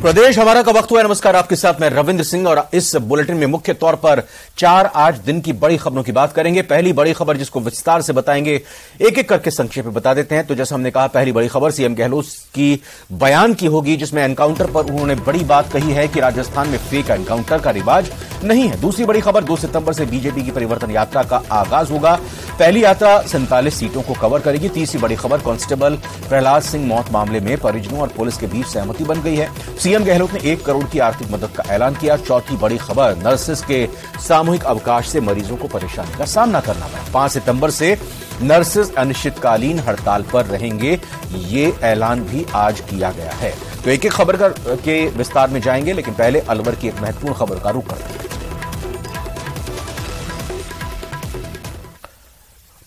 प्रदेश हमारा का वक्त हुआ। नमस्कार, आपके साथ मैं रविंद्र सिंह और इस बुलेटिन में मुख्य तौर पर 4 आज दिन की बड़ी खबरों की बात करेंगे। पहली बड़ी खबर जिसको विस्तार से बताएंगे, एक एक करके संक्षेप में बता देते हैं। तो जैसा हमने कहा, पहली बड़ी खबर सीएम गहलोत की बयान की होगी, जिसमें एनकाउंटर पर उन्होंने बड़ी बात कही है कि राजस्थान में फेक एनकाउंटर का रिवाज नहीं है। दूसरी बड़ी खबर, 2 सितंबर से बीजेपी की परिवर्तन यात्रा का आगाज होगा। पहली यात्रा 47 सीटों को कवर करेगी। तीसरी बड़ी खबर, कांस्टेबल प्रहलाद सिंह मौत मामले में परिजनों और पुलिस के बीच सहमति बन गई है। सीएम गहलोत ने 1 करोड़ की आर्थिक मदद का ऐलान किया। चौथी बड़ी खबर, नर्सेस के सामूहिक अवकाश से मरीजों को परेशानी का सामना करना पड़ा। 5 सितंबर से नर्सेस अनिश्चितकालीन हड़ताल पर रहेंगे, ये ऐलान भी आज किया गया है। तो एक एक खबर के विस्तार में जाएंगे, लेकिन पहले अलवर की एक महत्वपूर्ण खबर का रुख करते हैं।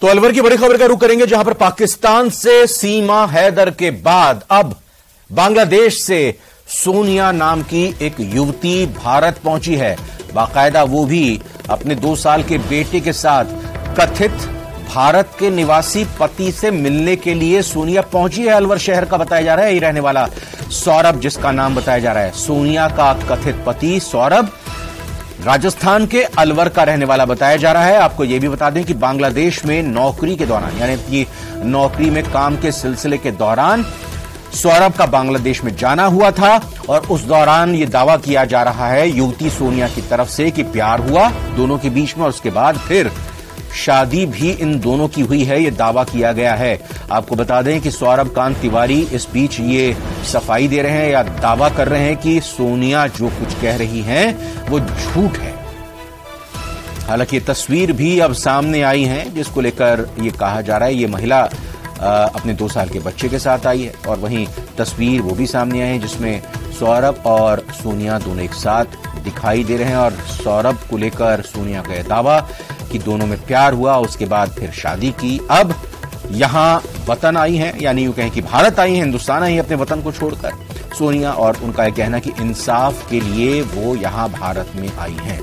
तो अलवर की बड़ी खबर का रुख करेंगे, जहां पर पाकिस्तान से सीमा हैदर के बाद अब बांग्लादेश से सोनिया नाम की एक युवती भारत पहुंची है। बाकायदा वो भी अपने 2 साल के बेटे के साथ कथित भारत के निवासी पति से मिलने के लिए सोनिया पहुंची है। अलवर शहर का बताया जा रहा है, ये रहने वाला सौरभ, जिसका नाम बताया जा रहा है। सोनिया का कथित पति सौरभ राजस्थान के अलवर का रहने वाला बताया जा रहा है। आपको यह भी बता दें कि बांग्लादेश में नौकरी के दौरान, यानी कि नौकरी में काम के सिलसिले के दौरान सौरभ का बांग्लादेश में जाना हुआ था और उस दौरान यह दावा किया जा रहा है युवती सोनिया की तरफ से कि प्यार हुआ दोनों के बीच में, और उसके बाद फिर शादी भी इन दोनों की हुई है, यह दावा किया गया है। आपको बता दें कि सौरभ कांत तिवारी इस बीच ये सफाई दे रहे हैं या दावा कर रहे हैं कि सोनिया जो कुछ कह रही हैं वो झूठ है। हालांकि ये तस्वीर भी अब सामने आई है, जिसको लेकर ये कहा जा रहा है ये महिला अपने 2 साल के बच्चे के साथ आई है, और वहीं तस्वीर वो भी सामने आई है जिसमें सौरभ और सोनिया दोनों एक साथ दिखाई दे रहे हैं। और सौरभ को लेकर सोनिया का दावा कि दोनों में प्यार हुआ, उसके बाद फिर शादी की। अब यहां वतन आई हैं, यानी यूं कहें कि भारत आई हैं, हिंदुस्तान आई हैं अपने वतन को छोड़कर सोनिया, और उनका यह कहना कि इंसाफ के लिए वो यहां भारत में आई हैं।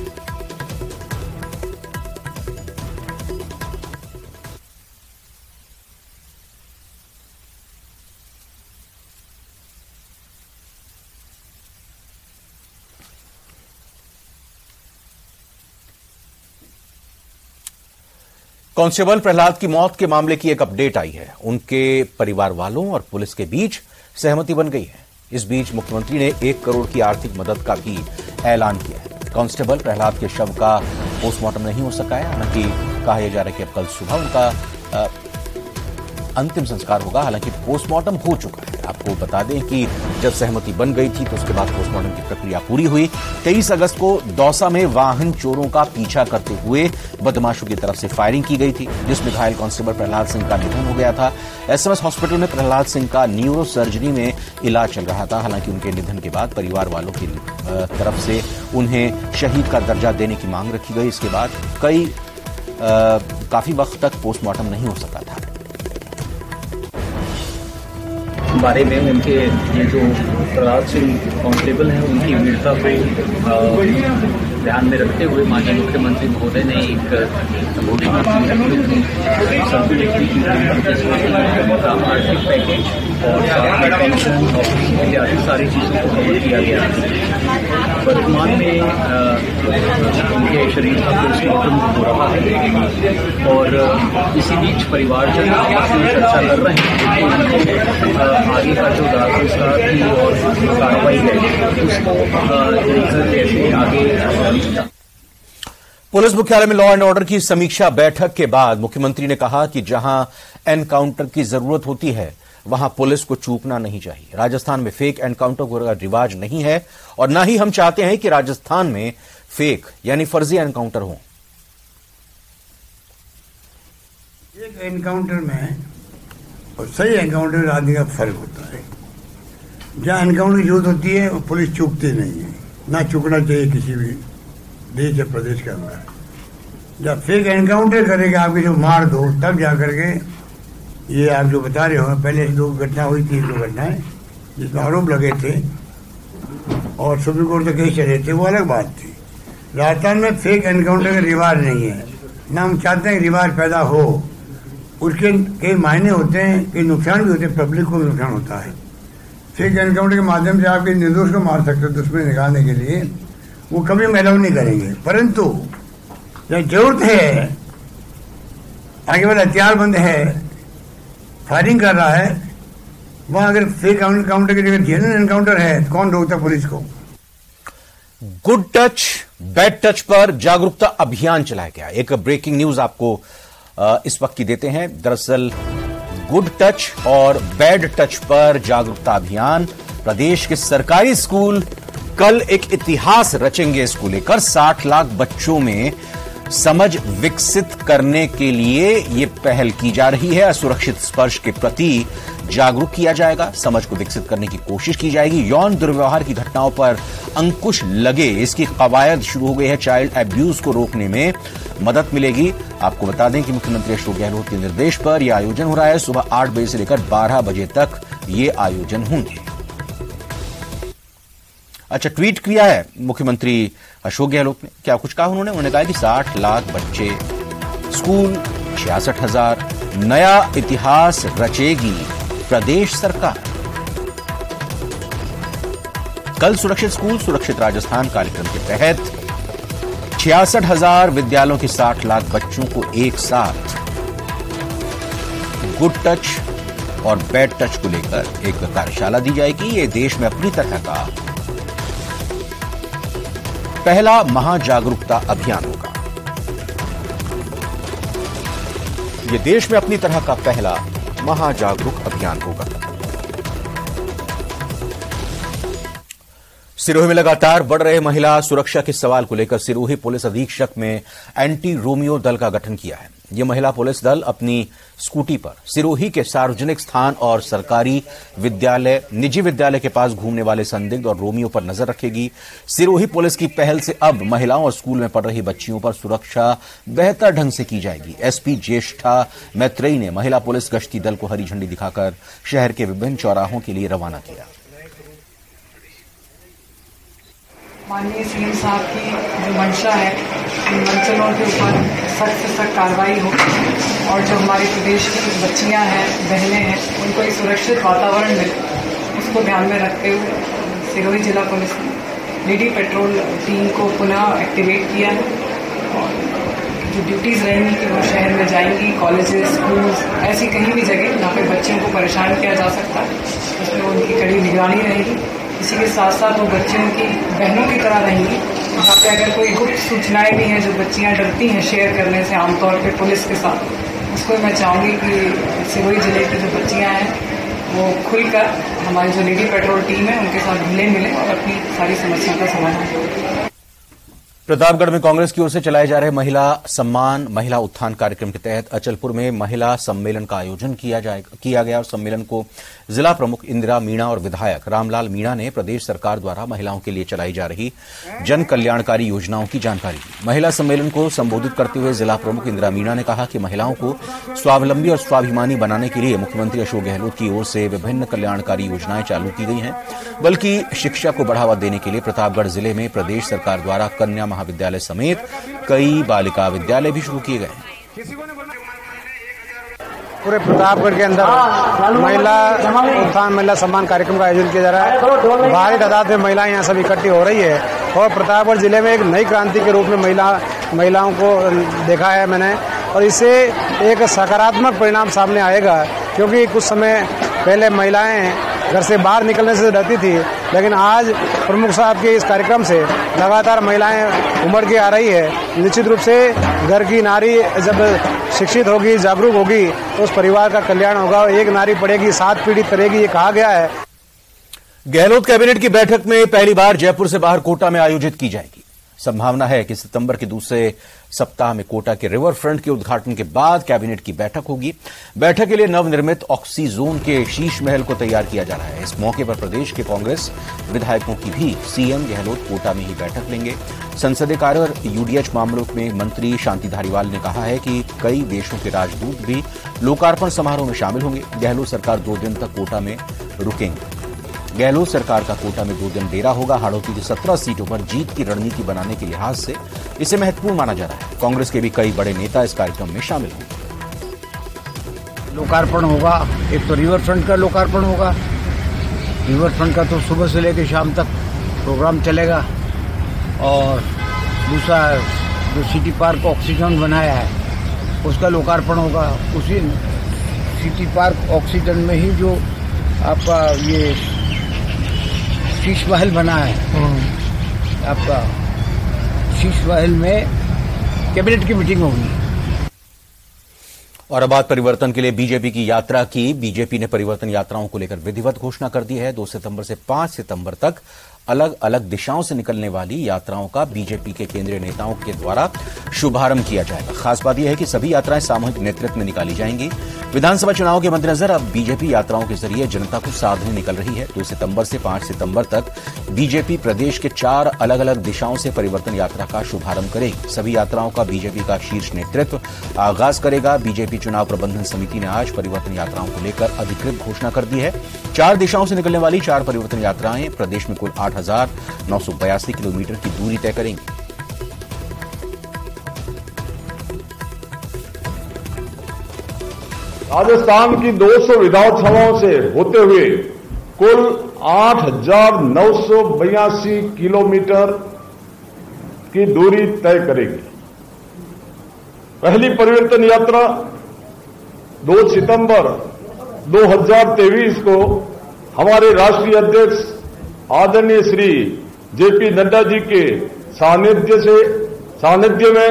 कांस्टेबल प्रहलाद की मौत के मामले की एक अपडेट आई है। उनके परिवार वालों और पुलिस के बीच सहमति बन गई है। इस बीच मुख्यमंत्री ने 1 करोड़ की आर्थिक मदद का भी ऐलान किया है। कांस्टेबल प्रहलाद के शव का पोस्टमार्टम नहीं हो सका है, हालांकि कहा यह जा रहा है कि अब कल सुबह उनका अंतिम संस्कार होगा। हालांकि पोस्टमार्टम हो चुका है। आपको बता दें कि जब सहमति बन गई थी तो उसके बाद पोस्टमार्टम की प्रक्रिया पूरी हुई। 23 अगस्त को दौसा में वाहन चोरों का पीछा करते हुए बदमाशों की तरफ से फायरिंग की गई थी, जिसमें घायल कांस्टेबल प्रहलाद सिंह का निधन हो गया था। एसएमएस हॉस्पिटल में प्रहलाद सिंह का न्यूरो सर्जरी में इलाज चल रहा था। हालांकि उनके निधन के बाद परिवार वालों की तरफ से उन्हें शहीद का दर्जा देने की मांग रखी गई। इसके बाद काफी वक्त तक पोस्टमार्टम नहीं हो सका था। बारे में उनके ये जो प्रहलाद सिंह कांस्टेबल हैं, उनकी वीरता को ध्यान में रखते हुए माननीय मुख्यमंत्री महोदय ने एक आर्थिक पैकेज और पेंशन इत्यादि सारी चीज़ों को कवर किया गया है। वर्तमान में उनके शरीर का पोस्टमार्टम हो रहा है और इसी बीच परिवारजन आपस में चर्चा कर रहे हैं कि आगे का जो दावा और कार्रवाई है उसको लेकर कैसे आगे। पुलिस मुख्यालय में लॉ एंड ऑर्डर की समीक्षा बैठक के बाद मुख्यमंत्री ने कहा कि जहां एनकाउंटर की जरूरत होती है वहां पुलिस को चूकना नहीं चाहिए। राजस्थान में फेक एनकाउंटर का रिवाज नहीं है और न ही हम चाहते हैं कि राजस्थान में फेक यानी फर्जी एनकाउंटर हो। एक एनकाउंटर में और सही एनकाउंटर में आदमी का फर्क होता है। जहां एनकाउंटर की जरूरत होती है पुलिस चूकती नहीं है, ना चूकना चाहिए किसी भी देश या प्रदेश के अंदर। जब फेक एनकाउंटर करेगा आपकी जो मार दो, तब जाकर के ये आप जो बता रहे हो, पहले 2 घटना हुई थी, 2 घटनाएं जिसमें आरोप लगे थे और सुप्रीम कोर्ट तक केस चले थे, वो अलग बात थी। राजस्थान में फेक एनकाउंटर का रिवाज नहीं है, ना हम चाहते हैं कि रिवाज पैदा हो। उसके कई मायने होते हैं, कई नुकसान भी होते हैं, पब्लिक को भी नुकसान होता है। फेक एनकाउंटर के माध्यम से आपके निर्दोष को मार सकते हो दुश्मनी निकालने के लिए, वो कभी हम अलाउ नहीं करेंगे। परंतु जब जरूरत है, आगे वाला हथियारबंद है, फायरिंग कर रहा है, वहां अगर फेक एनकाउंटर की जगह जेन्युइन एनकाउंटर है तो कौन रोकता पुलिस को? गुड टच बैड टच पर जागरूकता अभियान चलाया गया। एक ब्रेकिंग न्यूज आपको इस वक्त की देते हैं। दरअसल गुड टच और बैड टच पर जागरूकता अभियान, प्रदेश के सरकारी स्कूल कल एक इतिहास रचेंगे। इसको लेकर 60 लाख बच्चों में समझ विकसित करने के लिए यह पहल की जा रही है। असुरक्षित स्पर्श के प्रति जागरूक किया जाएगा, समझ को विकसित करने की कोशिश की जाएगी। यौन दुर्व्यवहार की घटनाओं पर अंकुश लगे, इसकी कवायद शुरू हो गई है। चाइल्ड एब्यूज को रोकने में मदद मिलेगी। आपको बता दें कि मुख्यमंत्री अशोक गहलोत के निर्देश पर यह आयोजन हो रहा है। सुबह 8 बजे से लेकर 12 बजे तक ये आयोजन होंगे। अच्छा, ट्वीट किया है मुख्यमंत्री अशोक गहलोत ने। क्या कुछ कहा उन्होंने कहा कि 60 लाख बच्चे, स्कूल 66,000, नया इतिहास रचेगी प्रदेश सरकार। कल सुरक्षित स्कूल सुरक्षित राजस्थान कार्यक्रम के तहत 66,000 विद्यालयों के 60 लाख बच्चों को एक साथ गुड टच और बैड टच को लेकर एक कार्यशाला दी जाएगी। ये देश में अपनी तरह का पहला महाजागरूकता अभियान होगा। यह देश में अपनी तरह का पहला महाजागरूक अभियान होगा। सिरोही में लगातार बढ़ रहे महिला सुरक्षा के सवाल को लेकर सिरोही पुलिस अधीक्षक में एंटी रोमियो दल का गठन किया है। यह महिला पुलिस दल अपनी स्कूटी पर सिरोही के सार्वजनिक स्थान और सरकारी विद्यालय, निजी विद्यालय के पास घूमने वाले संदिग्ध और रोमियो पर नजर रखेगी। सिरोही पुलिस की पहल से अब महिलाओं और स्कूल में पढ़ रही बच्चियों पर सुरक्षा बेहतर ढंग से की जाएगी। एसपी ज्येष्ठा मैत्रेयी ने महिला पुलिस गश्ती दल को हरी झंडी दिखाकर शहर के विभिन्न चौराहों के लिए रवाना किया। माननीय सीएम साहब की जो मंशा है, इन मंचलों के ऊपर सख्त से सख्त कार्रवाई हो और जो हमारे प्रदेश की बच्चियां हैं, बहनें हैं, उनको एक सुरक्षित वातावरण मिले, उसको ध्यान में रखते हुए सिरोही जिला पुलिस ने लेडी पेट्रोल टीम को पुनः एक्टिवेट किया है। और जो ड्यूटीज़ रहेंगी कि वो शहर में जाएंगी, कॉलेजेस, स्कूल्स, ऐसी कहीं भी जगह जहाँ पे बच्चियों को परेशान किया जा सकता है, उसमें उनकी कड़ी निगरानी रहेगी। इसी के साथ साथ वो बच्चियों की बहनों की तरह रहेंगी। वहाँ पे अगर कोई गुप्त सूचनाएं भी हैं जो बच्चियाँ डरती हैं शेयर करने से आमतौर पे पुलिस के साथ, उसको मैं चाहूँगी कि सिरोही जिले की जो बच्चियाँ हैं वो खुलकर हमारी जो लेडी पेट्रोल टीम है उनके साथ घुले मिले और अपनी सारी समस्याओं का समाधान करें। प्रतापगढ़ में कांग्रेस की ओर से चलाए जा रहे महिला सम्मान महिला उत्थान कार्यक्रम के तहत अचलपुर में महिला सम्मेलन का आयोजन किया गया और सम्मेलन को जिला प्रमुख इंदिरा मीणा और विधायक रामलाल मीणा ने प्रदेश सरकार द्वारा महिलाओं के लिए चलाई जा रही जन कल्याणकारी योजनाओं की जानकारी दी। महिला सम्मेलन को संबोधित करते हुए जिला प्रमुख इंदिरा मीणा ने कहा कि महिलाओं को स्वावलंबी और स्वाभिमानी बनाने के लिए मुख्यमंत्री अशोक गहलोत की ओर से विभिन्न कल्याणकारी योजनाएं चालू की गई हैं। बल्कि शिक्षा को बढ़ावा देने के लिए प्रतापगढ़ जिले में प्रदेश सरकार द्वारा कन्या महाविद्यालय समेत कई बालिका विद्यालय भी शुरू किए गए हैं। पूरे प्रतापगढ़ के अंदर महिला उत्थान महिला सम्मान कार्यक्रम का आयोजन किया जा रहा है। भारी तादाद में महिलाएं यहाँ सब इकट्ठी हो रही है और प्रतापगढ़ जिले में एक नई क्रांति के रूप में महिलाओं को देखा है मैंने, और इससे एक सकारात्मक परिणाम सामने आएगा। क्योंकि कुछ समय पहले महिलाएं घर से बाहर निकलने से डरती थी, लेकिन आज प्रमुख साहब के इस कार्यक्रम से लगातार महिलाएं उमड़ के आ रही है। निश्चित रूप से घर की नारी जब शिक्षित होगी, जागरूक होगी, तो उस परिवार का कल्याण होगा। एक नारी पढ़ेगी 7 पीढ़ी करेगी, ये कहा गया है। गहलोत कैबिनेट की बैठक में पहली बार जयपुर से बाहर कोटा में आयोजित की जाएगी। संभावना है कि सितंबर के दूसरे सप्ताह में कोटा के रिवर फ्रंट के उद्घाटन के बाद कैबिनेट की बैठक होगी। बैठक के लिए नवनिर्मित ऑक्सी जोन के शीश महल को तैयार किया जा रहा है। इस मौके पर प्रदेश के कांग्रेस विधायकों की भी सीएम गहलोत कोटा में ही बैठक लेंगे। संसदीय कार्य और यूडीएच मामलों में मंत्री शांति धारीवाल ने कहा है कि कई देशों के राजदूत भी लोकार्पण समारोह में शामिल होंगे। गहलोत सरकार 2 दिन तक कोटा में रुकेंगे। गहलोत सरकार का कोटा में 2 दिन डेरा होगा। हाड़ौती की 17 सीटों पर जीत की रणनीति बनाने के लिहाज से इसे महत्वपूर्ण माना जा रहा है। कांग्रेस के भी कई बड़े नेता इस कार्यक्रम में शामिल होंगे। लोकार्पण होगा, एक तो रिवर फ्रंट का लोकार्पण होगा रिवरफ्रंट का तो सुबह से लेकर शाम तक प्रोग्राम चलेगा। और दूसरा जो सिटी पार्क ऑक्सीजन बनाया है उसका लोकार्पण होगा। उसी सिटी पार्क ऑक्सीजन में ही जो आपका ये शीश महल बना है, आपका शीश महल में कैबिनेट की मीटिंग होगी। और अब बात परिवर्तन के लिए बीजेपी की यात्रा की। बीजेपी ने परिवर्तन यात्राओं को लेकर विधिवत घोषणा कर दी है। 2 सितंबर से 5 सितंबर तक अलग अलग दिशाओं से निकलने वाली यात्राओं का बीजेपी के केंद्रीय नेताओं के द्वारा शुभारंभ किया जाएगा। खास बात यह है कि सभी यात्राएं सामूहिक नेतृत्व में निकाली जाएंगी। विधानसभा चुनाव के मद्देनजर अब बीजेपी यात्राओं के जरिए जनता को साधने निकल रही है। 2 सितंबर से 5 सितंबर तक बीजेपी प्रदेश के 4 अलग अलग दिशाओं से परिवर्तन यात्रा का शुभारंभ करेगी। सभी यात्राओं का बीजेपी का शीर्ष नेतृत्व आगाज करेगा। बीजेपी चुनाव प्रबंधन समिति ने आज परिवर्तन यात्राओं को लेकर अधिकृत घोषणा कर दी है। 4 दिशाओं से निकलने वाली 4 परिवर्तन यात्राएं प्रदेश में कुल 8,982 किलोमीटर की दूरी तय करेंगी। राजस्थान की 200 विधानसभाओं से होते हुए कुल 8,982 किलोमीटर की दूरी तय करेगी। पहली परिवर्तन यात्रा 2 सितंबर 2023 को हमारे राष्ट्रीय अध्यक्ष आदरणीय श्री जेपी नड्डा जी के सानिध्य में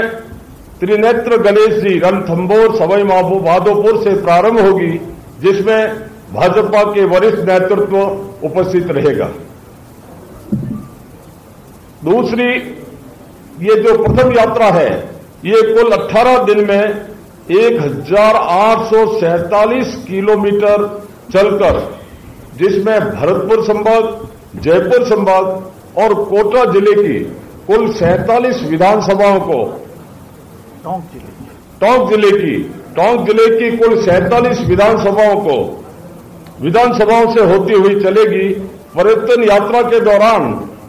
त्रिनेत्र गणेश जी रणथंभौर सवाई माधोपुर से प्रारंभ होगी, जिसमें भाजपा के वरिष्ठ नेतृत्व उपस्थित रहेगा। दूसरी, ये जो प्रथम यात्रा है ये कुल 18 दिन में 1,847 किलोमीटर चलकर, जिसमें भरतपुर संभाग, जयपुर संभाग और कोटा जिले की कुल 47 विधानसभाओं को टोंक जिले की कुल 47 विधानसभाओं से होती हुई चलेगी। परिवर्तन यात्रा के दौरान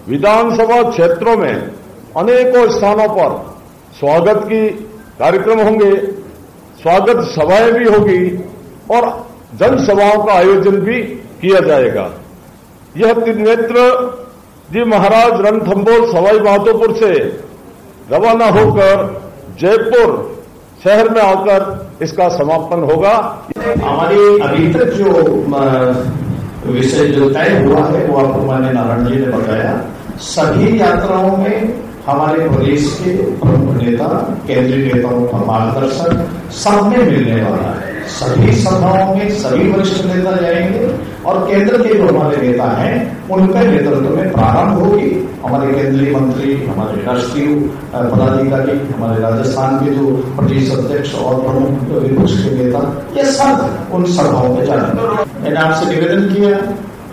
विधानसभा क्षेत्रों में अनेकों स्थानों पर स्वागत की कार्यक्रम होंगे, स्वागत सभाएं भी होगी और जनसभाओं का आयोजन भी किया जाएगा। यह त्रिनेत्र जी महाराज रणथंभौर सवाई माधोपुर से रवाना होकर जयपुर शहर में आकर इसका समापन होगा। हमारी अभी तक जो विषय जो तय हुआ है वो आपको माननीय नारायण जी ने बताया। सभी यात्राओं में हमारे प्रदेश के प्रमुख नेता, केंद्रीय नेताओं का मार्गदर्शन सब में मिलने वाला है। सभी सभाओं में सभी वरिष्ठ नेता जाएंगे और केंद्र के जो हमारे नेता हैं उनके नेतृत्व में प्रारंभ होगी। हमारे केंद्रीय मंत्री, हमारे राष्ट्रीय पदाधिकारी, हमारे राजस्थान के जो प्रदेश अध्यक्ष और प्रमुख विपक्ष के नेता, ये सब उन सभाओं में जाएंगे। मैंने आपसे निवेदन किया,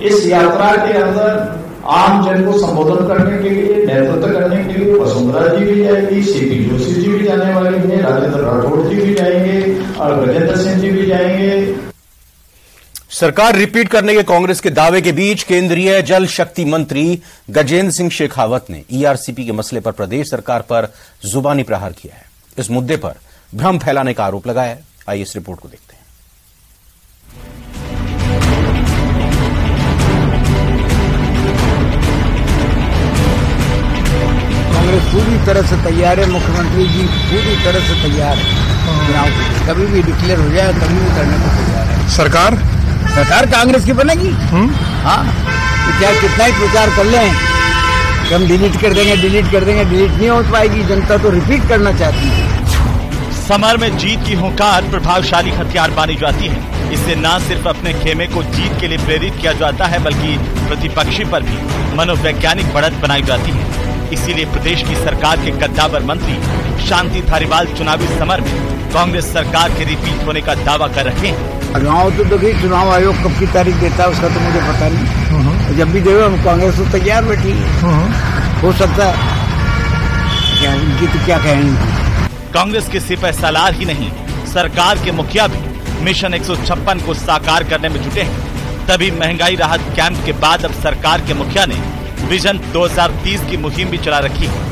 इस यात्रा के अंदर आम जन को संबोधन करने के लिए, नेतृत्व करने के लिए वसुंधरा जी भी जाएगी, सीपी जोशी जी भी जाने वाले हैं, राजेंद्र राठौड़ जी भी जाएंगे और गजेंद्र सिंह जी भी जाएंगे। सरकार रिपीट करने के कांग्रेस के दावे के बीच केंद्रीय जल शक्ति मंत्री गजेंद्र सिंह शेखावत ने ईआरसीपी के मसले पर प्रदेश सरकार पर जुबानी प्रहार किया है। इस मुद्दे पर भ्रम फैलाने का आरोप लगाया है। आइए इस रिपोर्ट को देखते हैं। कांग्रेस पूरी तरह से तैयार है, मुख्यमंत्री जी पूरी तरह से तैयार है चुनाव के लिए। कभी भी डिक्लेयर हो जाए, कभी भी करने को तैयार है। सरकार कांग्रेस की बनेगी। हाँ, तो क्या कितना ही प्रचार कर लें कि हम डिलीट कर देंगे, डिलीट नहीं हो पाएगी। जनता तो रिपीट करना चाहती है। समर में जीत की हुंकार प्रभावशाली हथियार मानी जाती है। इससे न सिर्फ अपने खेमे को जीत के लिए प्रेरित किया जाता है, बल्कि प्रतिपक्षी पर भी मनोवैज्ञानिक बढ़त बनाई जाती है। इसीलिए प्रदेश की सरकार के कद्दावर मंत्री शांति धारीवाल चुनावी समर में कांग्रेस सरकार के रिपीट होने का दावा कर रहे हैं। चुनाव तो देखिए, चुनाव आयोग कब की तारीख देता है उसका तो मुझे पता नहीं। जब भी देवे हम कांग्रेस तो तैयार बैठी है। हो सकता है क्या, इनकी तो क्या कहेंगे। कांग्रेस के सिपह सालार ही नहीं, सरकार के मुखिया भी मिशन 156 को साकार करने में जुटे हैं। तभी महंगाई राहत कैंप के बाद अब सरकार के मुखिया ने विजन 2030 की मुहिम भी चला रखी है।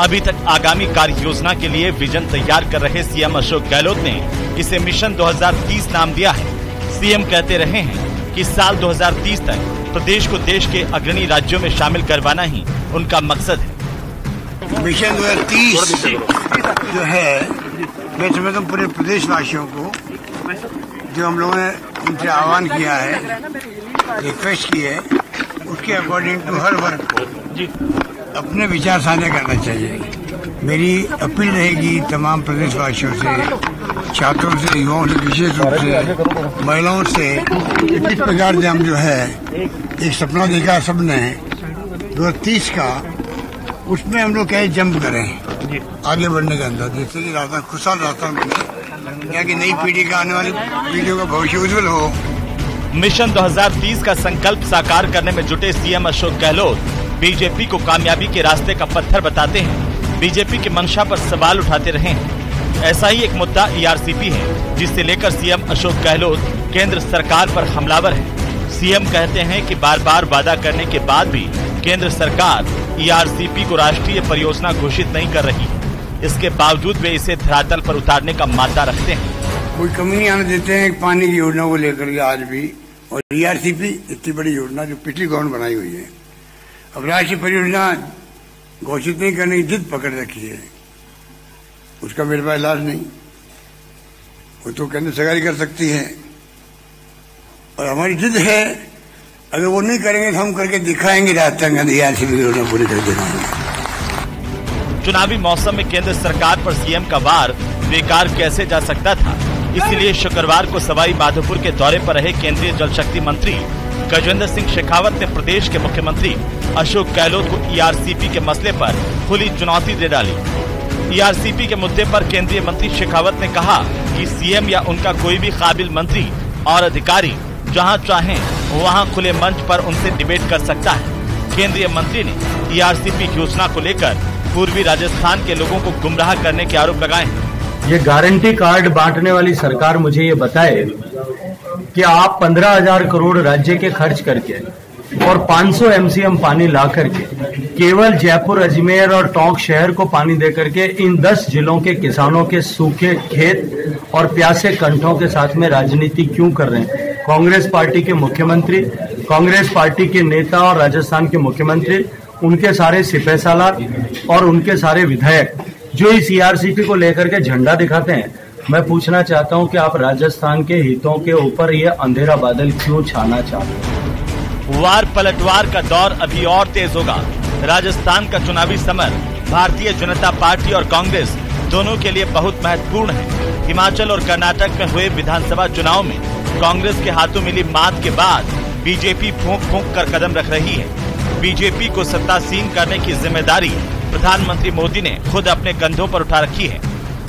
अभी तक आगामी कार्य योजना के लिए विजन तैयार कर रहे सीएम अशोक गहलोत ने इसे मिशन 2030 नाम दिया है। सीएम कहते रहे हैं कि साल 2030 तक प्रदेश को देश के अग्रणी राज्यों में शामिल करवाना ही उनका मकसद है। मिशन 2030 जो है, मैं समझता हूँ पूरे प्रदेशवासियों को जो हम लोगों ने उनसे आह्वान किया है, रिक्वेस्ट की है, उसके अकॉर्डिंग टू हर वर्ग को अपने विचार साझा करना चाहिए। मेरी अपील रहेगी तमाम प्रदेशवासियों से, छात्रों से, युवाओं से, विशेष रूप से महिलाओं से, इस प्रकार से हम जो है एक सपना देखा सबने 2030 का, उसमें हम लोग क्या जंप करें आगे बढ़ने के अंदर, जिससे कि राजस्थान खुशहाल राजस्थान बने, यहाँ की नई पीढ़ी का, आने वाली पीढ़ियों का भविष्य उज्जवल हो। मिशन 2030 का संकल्प साकार करने में जुटे सीएम अशोक गहलोत बीजेपी को कामयाबी के रास्ते का पत्थर बताते हैं, बीजेपी की मंशा पर सवाल उठाते रहे हैं। ऐसा ही एक मुद्दा ईआरसीपी है, जिससे लेकर सीएम अशोक गहलोत केंद्र सरकार पर हमलावर है। सीएम कहते हैं कि बार बार वादा करने के बाद भी केंद्र सरकार ईआरसीपी को राष्ट्रीय परियोजना घोषित नहीं कर रही। इसके बावजूद वे इसे धरातल पर उतारने का मादा रखते हैं। कोई कमी नहीं आने देते हैं पानी की योजना को लेकर के आज भी, और ईआरसीपी इतनी बड़ी योजना जो पिछली गवर्नमेंट बनाई हुई है, अब राष्ट्रीय परियोजना घोषित नहीं करने की जिद पकड़ रखी है। उसका मेरे पास इलाज नहीं, वो तो केंद्र सरकार ही कर सकती है, और हमारी जिद है अगर वो नहीं करेंगे तो हम करके दिखाएंगे राजस्थान का ईआरसीपी की योजना पूरी करके दिखाएंगे। चुनावी मौसम में केंद्र सरकार पर सीएम का वार बेकार कैसे जा सकता था, इसलिए शुक्रवार को सवाई माधोपुर के दौरे पर रहे केंद्रीय जल शक्ति मंत्री गजेंद्र सिंह शेखावत ने प्रदेश के मुख्यमंत्री अशोक गहलोत को ईआरसीपी के मसले पर खुली चुनौती दे डाली। ईआरसीपी के मुद्दे पर केंद्रीय मंत्री शेखावत ने कहा कि सीएम या उनका कोई भी काबिल मंत्री और अधिकारी जहां चाहें वहां खुले मंच पर उनसे डिबेट कर सकता है। केंद्रीय मंत्री ने ईआरसीपी योजना को लेकर पूर्वी राजस्थान के लोगों को गुमराह करने के आरोप लगाए हैं। ये गारंटी कार्ड बांटने वाली सरकार मुझे ये बताए कि आप 15,000 करोड़ राज्य के खर्च करके और 500 एमसीएम पानी ला करके केवल जयपुर, अजमेर और टोंक शहर को पानी दे करके इन 10 जिलों के किसानों के सूखे खेत और प्यासे कंठों के साथ में राजनीति क्यों कर रहे हैं? कांग्रेस पार्टी के मुख्यमंत्री, कांग्रेस पार्टी के नेता और राजस्थान के मुख्यमंत्री, उनके सारे सिपहसालार और उनके सारे विधायक जो इस ईआरसीपी को लेकर के झंडा दिखाते हैं, मैं पूछना चाहता हूं कि आप राजस्थान के हितों के ऊपर ये अंधेरा बादल क्यों छाना चाहते हैं? वार पलटवार का दौर अभी और तेज होगा। राजस्थान का चुनावी समर भारतीय जनता पार्टी और कांग्रेस दोनों के लिए बहुत महत्वपूर्ण है। हिमाचल और कर्नाटक में हुए विधानसभा चुनाव में कांग्रेस के हाथों मिली मात के बाद बीजेपी फूंक फूंक कर कदम रख रही है। बीजेपी को सत्तासीन करने की जिम्मेदारी प्रधानमंत्री मोदी ने खुद अपने कंधों पर उठा रखी है।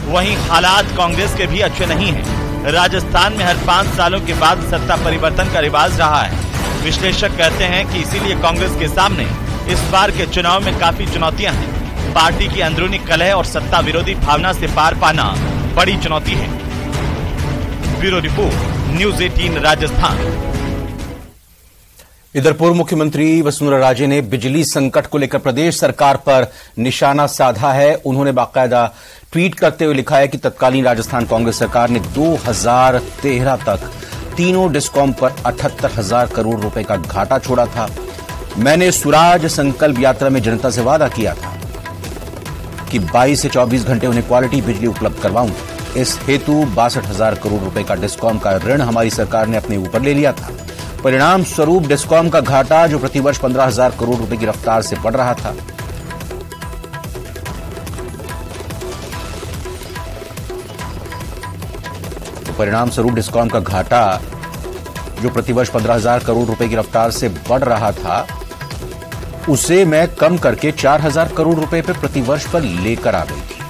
वहीं हालात कांग्रेस के भी अच्छे नहीं हैं। राजस्थान में हर 5 सालों के बाद सत्ता परिवर्तन का रिवाज रहा है। विश्लेषक कहते हैं कि इसीलिए कांग्रेस के सामने इस बार के चुनाव में काफी चुनौतियां हैं। पार्टी की अंदरूनी कलह और सत्ता विरोधी भावना से पार पाना बड़ी चुनौती है। Bureau report, news 18 Rajasthan. इधर पूर्व मुख्यमंत्री वसुंधरा राजे ने बिजली संकट को लेकर प्रदेश सरकार पर निशाना साधा है। उन्होंने बाकायदा ट्वीट करते हुए लिखा है कि तत्कालीन राजस्थान कांग्रेस सरकार ने 2013 तक तीनों डिस्कॉम पर 78,000 करोड़ रुपए का घाटा छोड़ा था। मैंने स्वराज संकल्प यात्रा में जनता से वादा किया था कि 22 से 24 घंटे उन्हें क्वालिटी बिजली उपलब्ध कराऊंगा। इस हेतु 62,000 करोड़ रुपए का डिस्कॉम का ऋण हमारी सरकार ने अपने ऊपर ले लिया था। परिणाम स्वरूप डिस्कॉम का घाटा जो प्रतिवर्ष 15,000 करोड़ रुपए की रफ्तार से बढ़ रहा था, परिणाम स्वरूप डिस्कॉम का घाटा जो प्रतिवर्ष 15,000 करोड़ रुपए की रफ्तार से बढ़ रहा था, उसे मैं कम करके 4,000 करोड़ रुपए पे प्रतिवर्ष पर लेकर आ गई थी।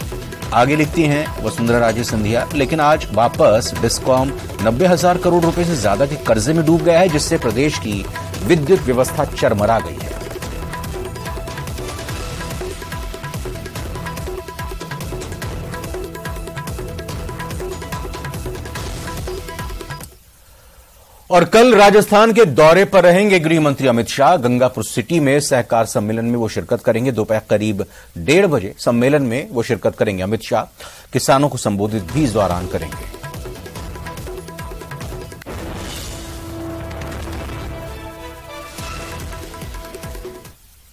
आगे लिखती हैं वसुंधरा राजे सिंधिया, लेकिन आज वापस डिस्कॉम 90,000 करोड़ रुपए से ज्यादा के कर्जे में डूब गया है, जिससे प्रदेश की विद्युत व्यवस्था चरमरा गई है। और कल राजस्थान के दौरे पर रहेंगे गृह मंत्री अमित शाह। गंगापुर सिटी में सहकार सम्मेलन में वो शिरकत करेंगे। दोपहर करीब 1:30 बजे सम्मेलन में वो शिरकत करेंगे। अमित शाह किसानों को संबोधित भी इस दौरान करेंगे।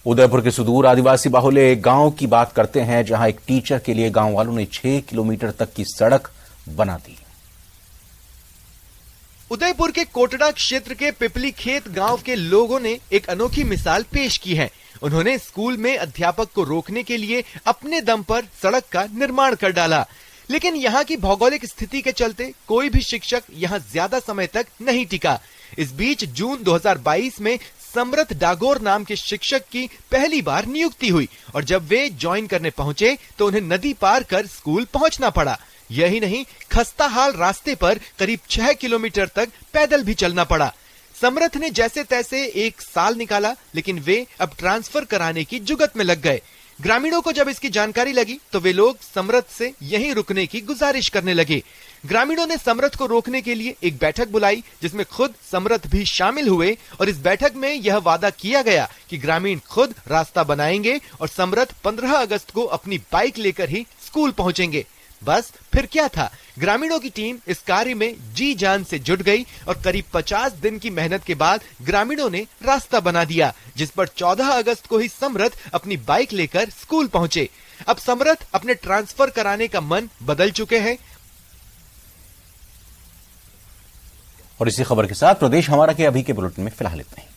उदयपुर के सुदूर आदिवासी बाहुल्य एक गांव की बात करते हैं, जहां एक टीचर के लिए गांव वालों ने 6 किलोमीटर तक की सड़क बना दी। उदयपुर के कोटड़ा क्षेत्र के पिपली खेत गांव के लोगों ने एक अनोखी मिसाल पेश की है। उन्होंने स्कूल में अध्यापक को रोकने के लिए अपने दम पर सड़क का निर्माण कर डाला, लेकिन यहाँ की भौगोलिक स्थिति के चलते कोई भी शिक्षक यहाँ ज्यादा समय तक नहीं टिका। इस बीच जून 2022 में समरथ डागोर नाम के शिक्षक की पहली बार नियुक्ति हुई और जब वे ज्वाइन करने पहुंचे तो उन्हें नदी पार कर स्कूल पहुंचना पड़ा। यही नहीं, खस्ताहाल रास्ते पर करीब 6 किलोमीटर तक पैदल भी चलना पड़ा। समरथ ने जैसे तैसे 1 साल निकाला, लेकिन वे अब ट्रांसफर कराने की जुगत में लग गए। ग्रामीणों को जब इसकी जानकारी लगी तो वे लोग समरथ से यहीं रुकने की गुजारिश करने लगे। ग्रामीणों ने समरथ को रोकने के लिए एक बैठक बुलाई, जिसमें खुद समरथ भी शामिल हुए और इस बैठक में यह वादा किया गया कि ग्रामीण खुद रास्ता बनाएंगे और समरथ 15 अगस्त को अपनी बाइक लेकर ही स्कूल पहुंचेंगे। बस फिर क्या था, ग्रामीणों की टीम इस कार्य में जी जान से जुट गई और करीब 50 दिन की मेहनत के बाद ग्रामीणों ने रास्ता बना दिया, जिस पर 14 अगस्त को ही समरथ अपनी बाइक लेकर स्कूल पहुंचे। अब समरथ अपने ट्रांसफर कराने का मन बदल चुके हैं। और इसी खबर के साथ प्रदेश हमारा के अभी के बुलेटिन में फिलहाल इतना ही।